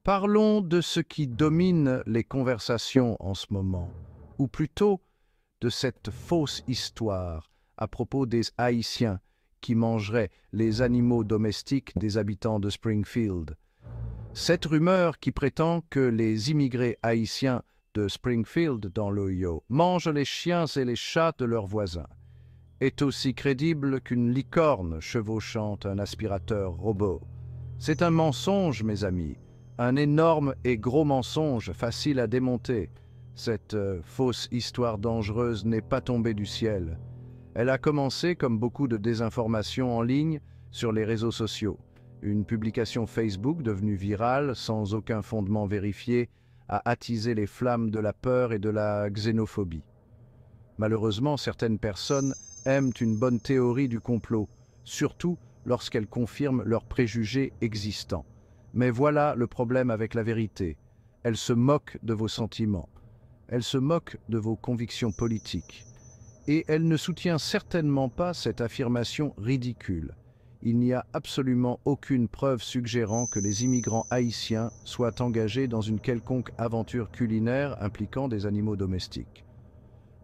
Parlons de ce qui domine les conversations en ce moment, ou plutôt de cette fausse histoire à propos des Haïtiens qui mangeraient les animaux domestiques des habitants de Springfield. Cette rumeur qui prétend que les immigrés haïtiens de Springfield dans l'Ohio mangent les chiens et les chats de leurs voisins est aussi crédible qu'une licorne chevauchant un aspirateur robot. C'est un mensonge, mes amis, un énorme et gros mensonge facile à démonter. Cette fausse histoire dangereuse n'est pas tombée du ciel. Elle a commencé comme beaucoup de désinformation en ligne sur les réseaux sociaux. Une publication Facebook devenue virale sans aucun fondement vérifié a attisé les flammes de la peur et de la xénophobie. Malheureusement, certaines personnes aiment une bonne théorie du complot, surtout lorsqu'elle confirme leurs préjugés existants. Mais voilà le problème avec la vérité. Elle se moque de vos sentiments. Elle se moque de vos convictions politiques. Et elle ne soutient certainement pas cette affirmation ridicule. Il n'y a absolument aucune preuve suggérant que les immigrants haïtiens soient engagés dans une quelconque aventure culinaire impliquant des animaux domestiques.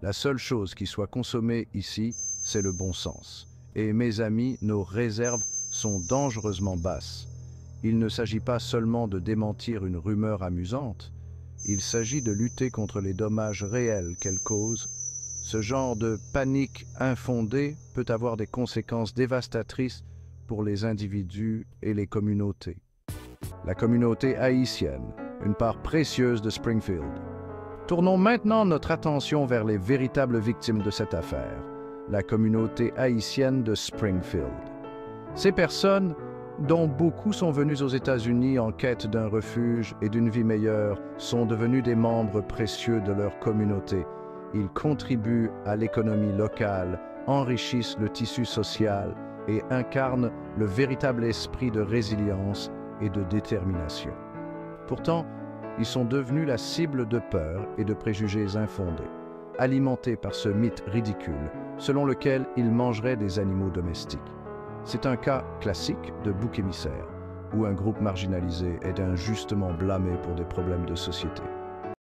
La seule chose qui soit consommée ici, c'est le bon sens. Et mes amis, nos réserves sont dangereusement basses. Il ne s'agit pas seulement de démentir une rumeur amusante, il s'agit de lutter contre les dommages réels qu'elle cause. Ce genre de panique infondée peut avoir des conséquences dévastatrices pour les individus et les communautés. La communauté haïtienne, une part précieuse de Springfield. Tournons maintenant notre attention vers les véritables victimes de cette affaire, la communauté haïtienne de Springfield. Ces personnes, dont beaucoup sont venues aux États-Unis en quête d'un refuge et d'une vie meilleure, sont devenus des membres précieux de leur communauté. Ils contribuent à l'économie locale, enrichissent le tissu social et incarnent le véritable esprit de résilience et de détermination. Pourtant, ils sont devenus la cible de peurs et de préjugés infondés, alimentés par ce mythe ridicule selon lequel ils mangeraient des animaux domestiques. C'est un cas classique de bouc émissaire, où un groupe marginalisé est injustement blâmé pour des problèmes de société.